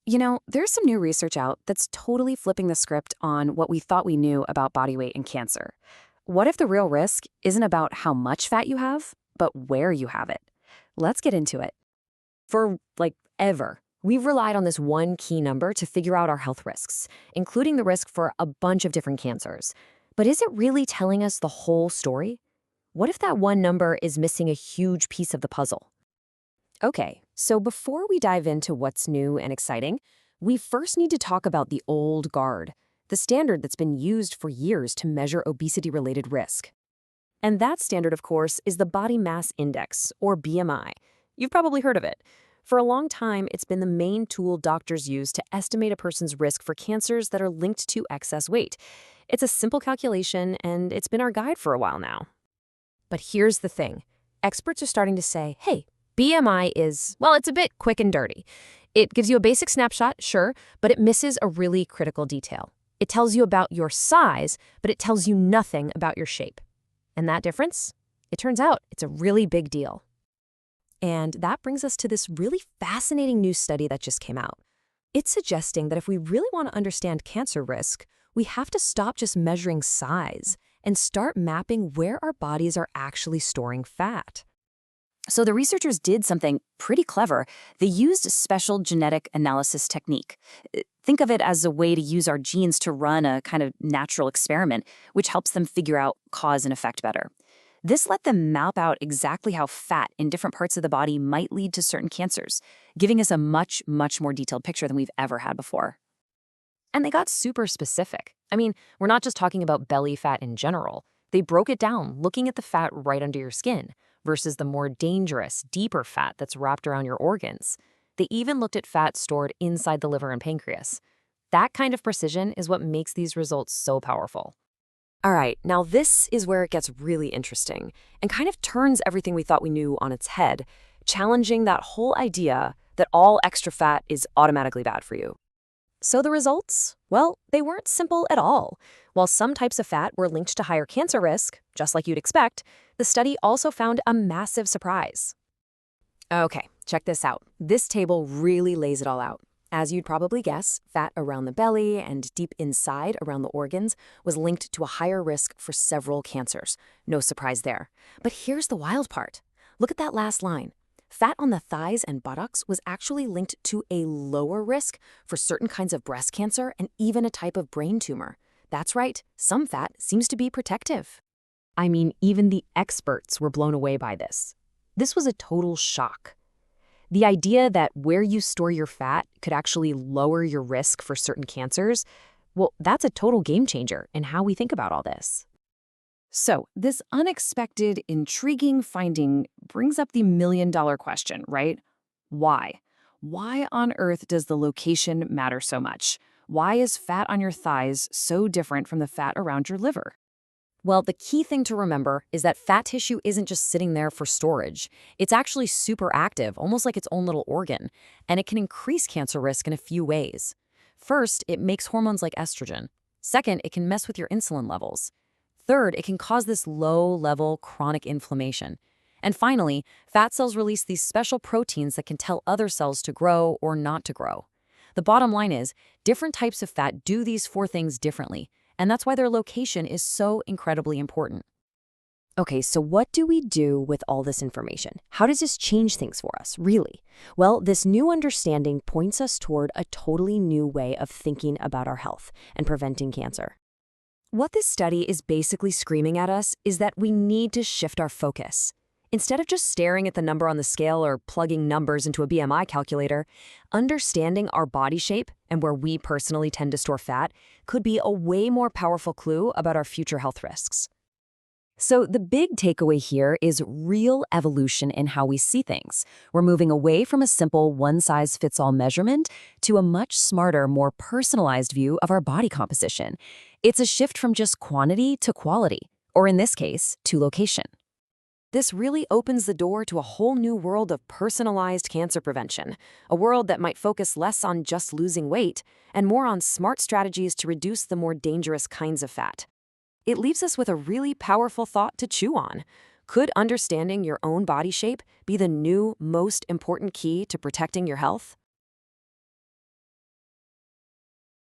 There's some new research out that's totally flipping the script on what we thought we knew about body weight and cancer. What if the real risk isn't about how much fat you have, but where you have it? Let's get into it. For ever, we've relied on this one key number to figure out our health risks, including the risk for a bunch of different cancers. But is it really telling us the whole story? What if that one number is missing a huge piece of the puzzle? Okay, so before we dive into what's new and exciting, we first need to talk about the old guard, the standard that's been used for years to measure obesity-related risk. And that standard, of course, is the body mass index, or BMI. You've probably heard of it. For a long time, it's been the main tool doctors use to estimate a person's risk for cancers that are linked to excess weight. It's a simple calculation, and it's been our guide for a while now. But here's the thing. Experts are starting to say, hey, BMI is, well, it's a bit quick and dirty. It gives you a basic snapshot, sure, but it misses a really critical detail. It tells you about your size, but it tells you nothing about your shape. And that difference? It turns out it's a really big deal. And that brings us to this really fascinating new study that just came out. It's suggesting that if we really want to understand cancer risk, we have to stop just measuring size and start mapping where our bodies are actually storing fat. So the researchers did something pretty clever. They used a special genetic analysis technique. Think of it as a way to use our genes to run a kind of natural experiment, which helps them figure out cause and effect better. This let them map out exactly how fat in different parts of the body might lead to certain cancers, giving us a much, much more detailed picture than we've ever had before. And they got super specific. I mean, we're not just talking about belly fat in general. They broke it down, looking at the fat right under your skin versus the more dangerous, deeper fat that's wrapped around your organs. They even looked at fat stored inside the liver and pancreas. That kind of precision is what makes these results so powerful. All right, now this is where it gets really interesting and kind of turns everything we thought we knew on its head, challenging that whole idea that all extra fat is automatically bad for you. So the results? Well, they weren't simple at all. While some types of fat were linked to higher cancer risk, just like you'd expect, the study also found a massive surprise. Okay, check this out. This table really lays it all out. As you'd probably guess, fat around the belly and deep inside around the organs was linked to a higher risk for several cancers. No surprise there. But here's the wild part. Look at that last line. Fat on the thighs and buttocks was actually linked to a lower risk for certain kinds of breast cancer and even a type of brain tumor. That's right, some fat seems to be protective. I mean, even the experts were blown away by this. This was a total shock. The idea that where you store your fat could actually lower your risk for certain cancers, well, that's a total game changer in how we think about all this. So this unexpected, intriguing finding brings up the million-dollar question, right? Why? Why on earth does the location matter so much? Why is fat on your thighs so different from the fat around your liver? Well, the key thing to remember is that fat tissue isn't just sitting there for storage. It's actually super active, almost like its own little organ, and it can increase cancer risk in a few ways. First, it makes hormones like estrogen. Second, it can mess with your insulin levels. Third, it can cause this low-level chronic inflammation. And finally, fat cells release these special proteins that can tell other cells to grow or not to grow. The bottom line is, different types of fat do these four things differently, and that's why their location is so incredibly important. Okay, so what do we do with all this information? How does this change things for us, really? Well, this new understanding points us toward a totally new way of thinking about our health and preventing cancer. What this study is basically screaming at us is that we need to shift our focus. Instead of just staring at the number on the scale or plugging numbers into a BMI calculator, understanding our body shape and where we personally tend to store fat could be a way more powerful clue about our future health risks. So the big takeaway here is real evolution in how we see things. We're moving away from a simple one-size-fits-all measurement to a much smarter, more personalized view of our body composition. It's a shift from just quantity to quality, or in this case, to location. This really opens the door to a whole new world of personalized cancer prevention, a world that might focus less on just losing weight and more on smart strategies to reduce the more dangerous kinds of fat. It leaves us with a really powerful thought to chew on. Could understanding your own body shape be the new, most important key to protecting your health?